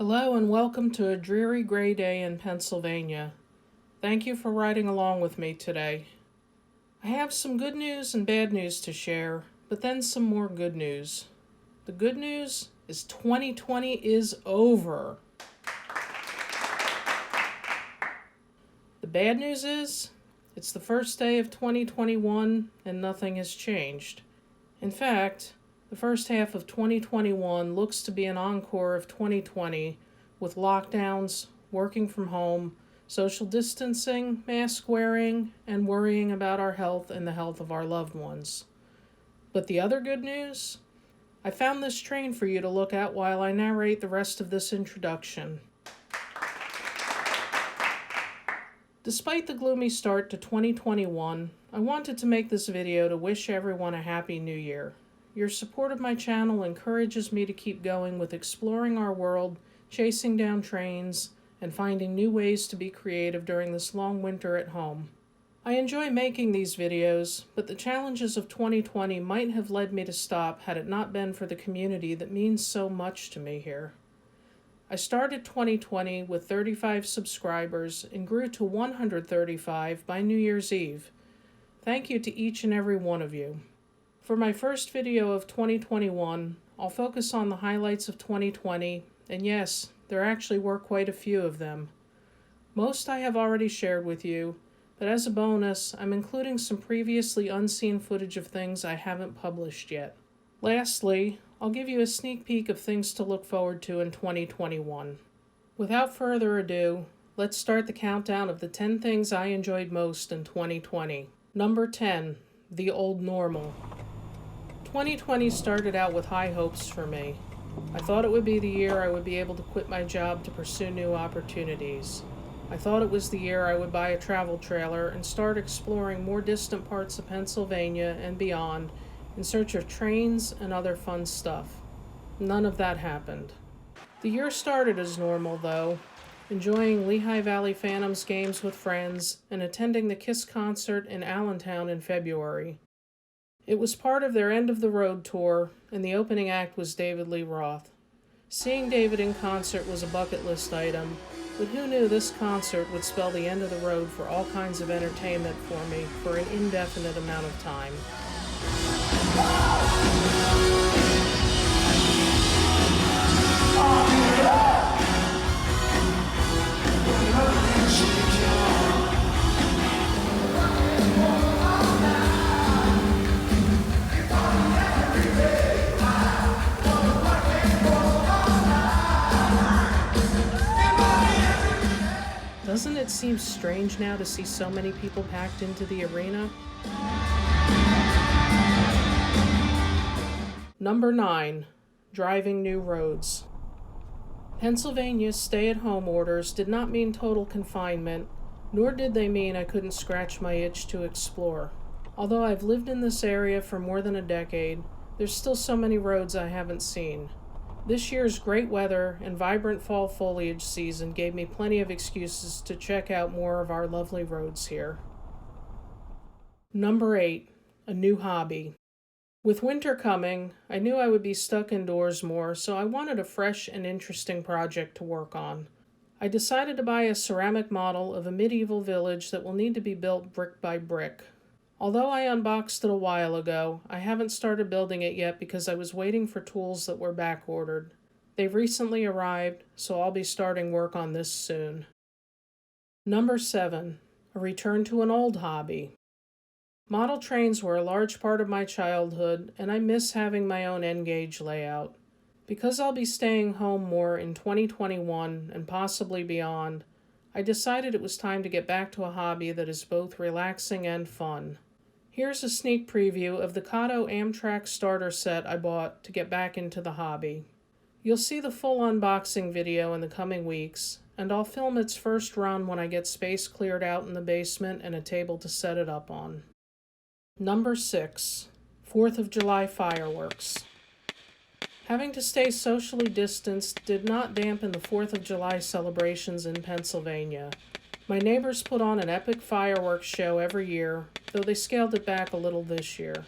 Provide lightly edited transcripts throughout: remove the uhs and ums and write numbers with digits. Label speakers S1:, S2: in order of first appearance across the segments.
S1: Hello and welcome to a dreary gray day in Pennsylvania. Thank you for riding along with me today. I have some good news and bad news to share, but then some more good news. The good news is 2020 is over. The bad news is it's the first day of 2021 and nothing has changed. In fact, the first half of 2021 looks to be an encore of 2020 with lockdowns, working from home, social distancing, mask wearing, and worrying about our health and the health of our loved ones. But the other good news? I found this train for you to look at while I narrate the rest of this introduction. Despite the gloomy start to 2021, I wanted to make this video to wish everyone a happy new year. Your support of my channel encourages me to keep going with exploring our world, chasing down trains, and finding new ways to be creative during this long winter at home. I enjoy making these videos, but the challenges of 2020 might have led me to stop had it not been for the community that means so much to me here. I started 2020 with 35 subscribers and grew to 135 by New Year's Eve. Thank you to each and every one of you. For my first video of 2021, I'll focus on the highlights of 2020, and yes, there actually were quite a few of them. Most I have already shared with you, but as a bonus, I'm including some previously unseen footage of things I haven't published yet. Lastly, I'll give you a sneak peek of things to look forward to in 2021. Without further ado, let's start the countdown of the 10 things I enjoyed most in 2020. Number 10, the old normal. 2020 started out with high hopes for me. I thought it would be the year I would be able to quit my job to pursue new opportunities. I thought it was the year I would buy a travel trailer and start exploring more distant parts of Pennsylvania and beyond in search of trains and other fun stuff. None of that happened. The year started as normal, though, enjoying Lehigh Valley Phantoms games with friends and attending the KISS concert in Allentown in February. It was part of their End of the Road tour, and the opening act was David Lee Roth. Seeing David in concert was a bucket list item, but who knew this concert would spell the end of the road for all kinds of entertainment for me for an indefinite amount of time. Doesn't it seem strange now to see so many people packed into the arena? Number 9, driving new roads. Pennsylvania's stay-at-home orders did not mean total confinement, nor did they mean I couldn't scratch my itch to explore. Although I've lived in this area for more than a decade, there's still so many roads I haven't seen. This year's great weather and vibrant fall foliage season gave me plenty of excuses to check out more of our lovely roads here. Number 8, a new hobby. With winter coming, I knew I would be stuck indoors more, so I wanted a fresh and interesting project to work on. I decided to buy a ceramic model of a medieval village that will need to be built brick by brick. Although I unboxed it a while ago, I haven't started building it yet because I was waiting for tools that were back-ordered. They've recently arrived, so I'll be starting work on this soon. Number 7, a return to an old hobby. Model trains were a large part of my childhood, and I miss having my own N-gauge layout. Because I'll be staying home more in 2021 and possibly beyond, I decided it was time to get back to a hobby that is both relaxing and fun. Here's a sneak preview of the Kato Amtrak starter set I bought to get back into the hobby. You'll see the full unboxing video in the coming weeks, and I'll film its first run when I get space cleared out in the basement and a table to set it up on. Number 6, 4th of July fireworks. Having to stay socially distanced did not dampen the 4th of July celebrations in Pennsylvania. My neighbors put on an epic fireworks show every year, though they scaled it back a little this year.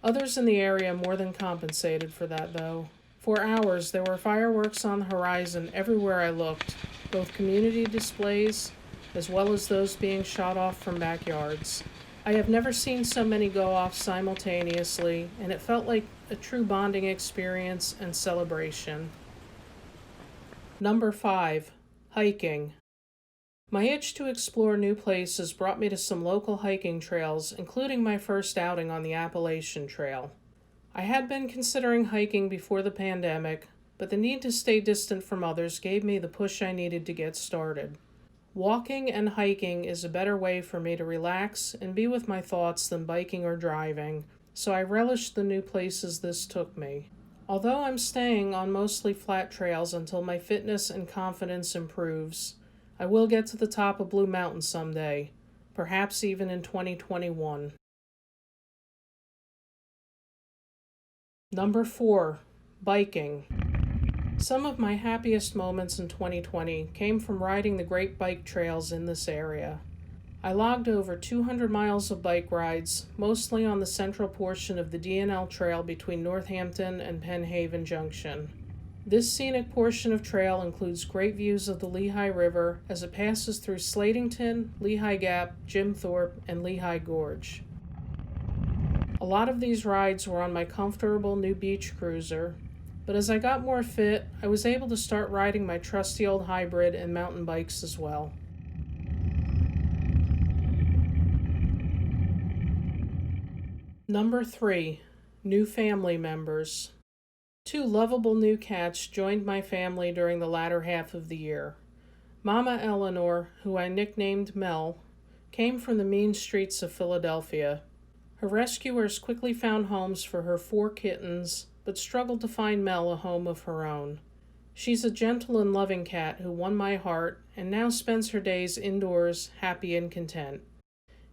S1: Others in the area more than compensated for that, though. For hours, there were fireworks on the horizon everywhere I looked, both community displays as well as those being shot off from backyards. I have never seen so many go off simultaneously, and it felt like a true bonding experience and celebration. Number 5. Hiking. My itch to explore new places brought me to some local hiking trails, including my first outing on the Appalachian Trail. I had been considering hiking before the pandemic, but the need to stay distant from others gave me the push I needed to get started. Walking and hiking is a better way for me to relax and be with my thoughts than biking or driving, so I relished the new places this took me. Although I'm staying on mostly flat trails until my fitness and confidence improves, I will get to the top of Blue Mountain someday, perhaps even in 2021. Number 4. Biking. Some of my happiest moments in 2020 came from riding the great bike trails in this area. I logged over 200 miles of bike rides, mostly on the central portion of the D&L Trail between Northampton and Penn Haven Junction. This scenic portion of trail includes great views of the Lehigh River as it passes through Slatington, Lehigh Gap, Jim Thorpe, and Lehigh Gorge. A lot of these rides were on my comfortable new beach cruiser, but as I got more fit, I was able to start riding my trusty old hybrid and mountain bikes as well. Number 3. New family members. 2 lovable new cats joined my family during the latter half of the year. Mama Eleanor, who I nicknamed Mel, came from the mean streets of Philadelphia. Her rescuers quickly found homes for her 4 kittens, but struggled to find Mel a home of her own. She's a gentle and loving cat who won my heart and now spends her days indoors, happy and content.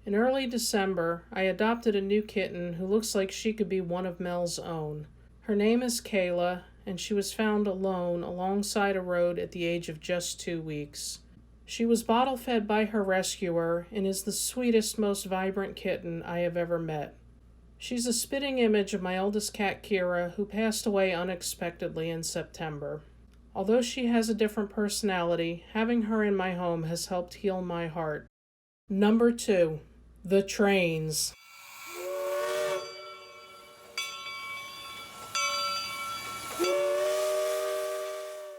S1: In early December, I adopted a new kitten who looks like she could be one of Mel's own. Her name is Kayla, and she was found alone alongside a road at the age of just 2 weeks. She was bottle fed by her rescuer and is the sweetest, most vibrant kitten I have ever met. She's a spitting image of my oldest cat, Kira, who passed away unexpectedly in September. Although she has a different personality, having her in my home has helped heal my heart. Number 2. The trains.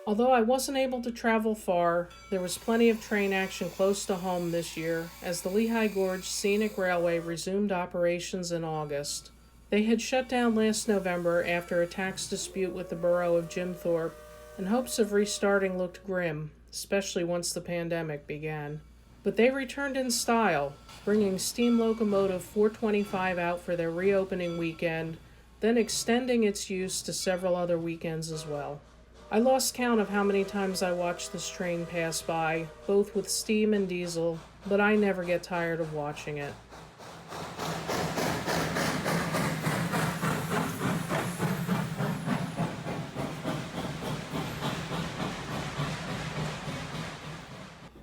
S1: Although I wasn't able to travel far, there was plenty of train action close to home this year as the Lehigh Gorge Scenic Railway resumed operations in August. They had shut down last November after a tax dispute with the borough of Jim Thorpe, and hopes of restarting looked grim, especially once the pandemic began. But they returned in style, bringing steam locomotive 425 out for their reopening weekend, then extending its use to several other weekends as well. I lost count of how many times I watched this train pass by, both with steam and diesel, but I never get tired of watching it.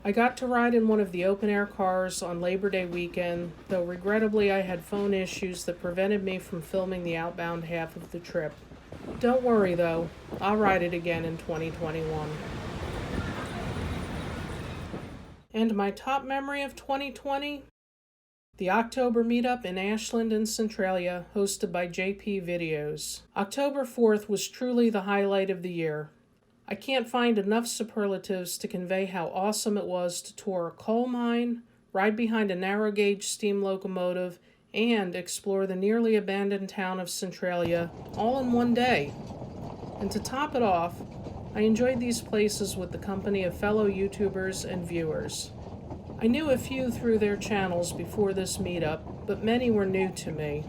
S1: I got to ride in one of the open-air cars on Labor Day weekend, though regrettably I had phone issues that prevented me from filming the outbound half of the trip. Don't worry though, I'll ride it again in 2021. And my top memory of 2020? The October meetup in Ashland and Centralia, hosted by JP Videos. October 4th was truly the highlight of the year. I can't find enough superlatives to convey how awesome it was to tour a coal mine, ride behind a narrow gauge steam locomotive, and explore the nearly abandoned town of Centralia all in one day. And to top it off, I enjoyed these places with the company of fellow YouTubers and viewers. I knew a few through their channels before this meetup, but many were new to me.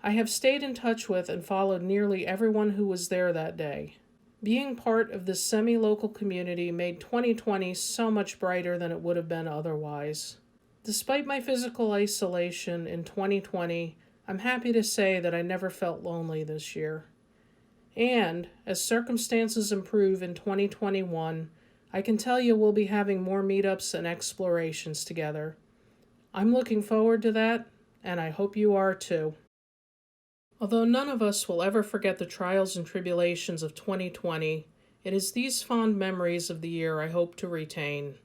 S1: I have stayed in touch with and followed nearly everyone who was there that day. Being part of this semi-local community made 2020 so much brighter than it would have been otherwise. Despite my physical isolation in 2020, I'm happy to say that I never felt lonely this year. And as circumstances improve in 2021, I can tell you we'll be having more meetups and explorations together. I'm looking forward to that, and I hope you are too. Although none of us will ever forget the trials and tribulations of 2020, it is these fond memories of the year I hope to retain.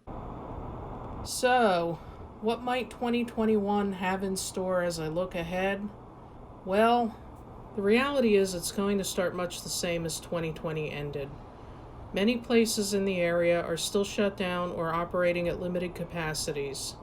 S1: So, what might 2021 have in store as I look ahead? Well, the reality is it's going to start much the same as 2020 ended. Many places in the area are still shut down or operating at limited capacities.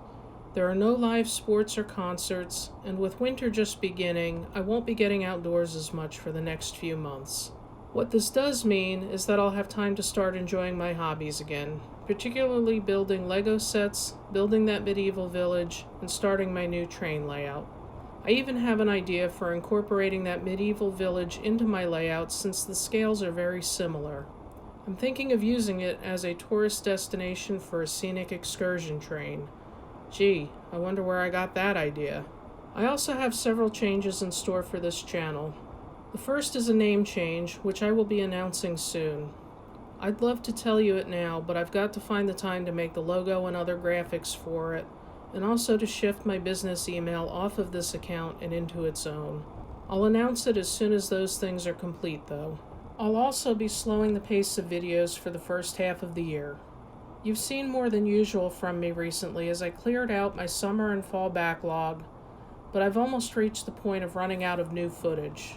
S1: There are no live sports or concerts, and with winter just beginning, I won't be getting outdoors as much for the next few months. What this does mean is that I'll have time to start enjoying my hobbies again, particularly building Lego sets, building that medieval village, and starting my new train layout. I even have an idea for incorporating that medieval village into my layout since the scales are very similar. I'm thinking of using it as a tourist destination for a scenic excursion train. Gee, I wonder where I got that idea. I also have several changes in store for this channel. The first is a name change, which I will be announcing soon. I'd love to tell you it now, but I've got to find the time to make the logo and other graphics for it, and also to shift my business email off of this account and into its own. I'll announce it as soon as those things are complete, though. I'll also be slowing the pace of videos for the first half of the year. You've seen more than usual from me recently as I cleared out my summer and fall backlog, but I've almost reached the point of running out of new footage.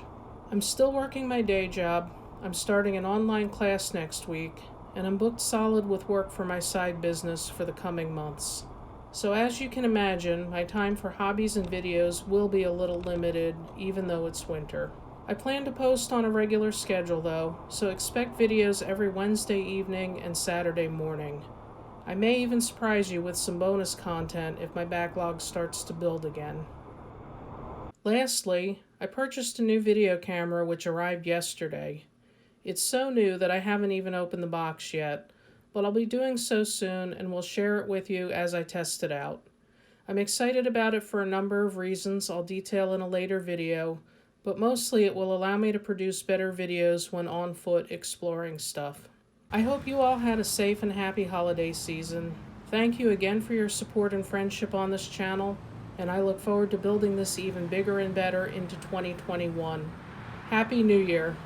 S1: I'm still working my day job, I'm starting an online class next week, and I'm booked solid with work for my side business for the coming months. So as you can imagine, my time for hobbies and videos will be a little limited, even though it's winter. I plan to post on a regular schedule though, so expect videos every Wednesday evening and Saturday morning. I may even surprise you with some bonus content if my backlog starts to build again. Lastly, I purchased a new video camera which arrived yesterday. It's so new that I haven't even opened the box yet, but I'll be doing so soon and will share it with you as I test it out. I'm excited about it for a number of reasons I'll detail in a later video, but mostly it will allow me to produce better videos when on foot exploring stuff. I hope you all had a safe and happy holiday season. Thank you again for your support and friendship on this channel, and I look forward to building this even bigger and better into 2021. Happy New Year!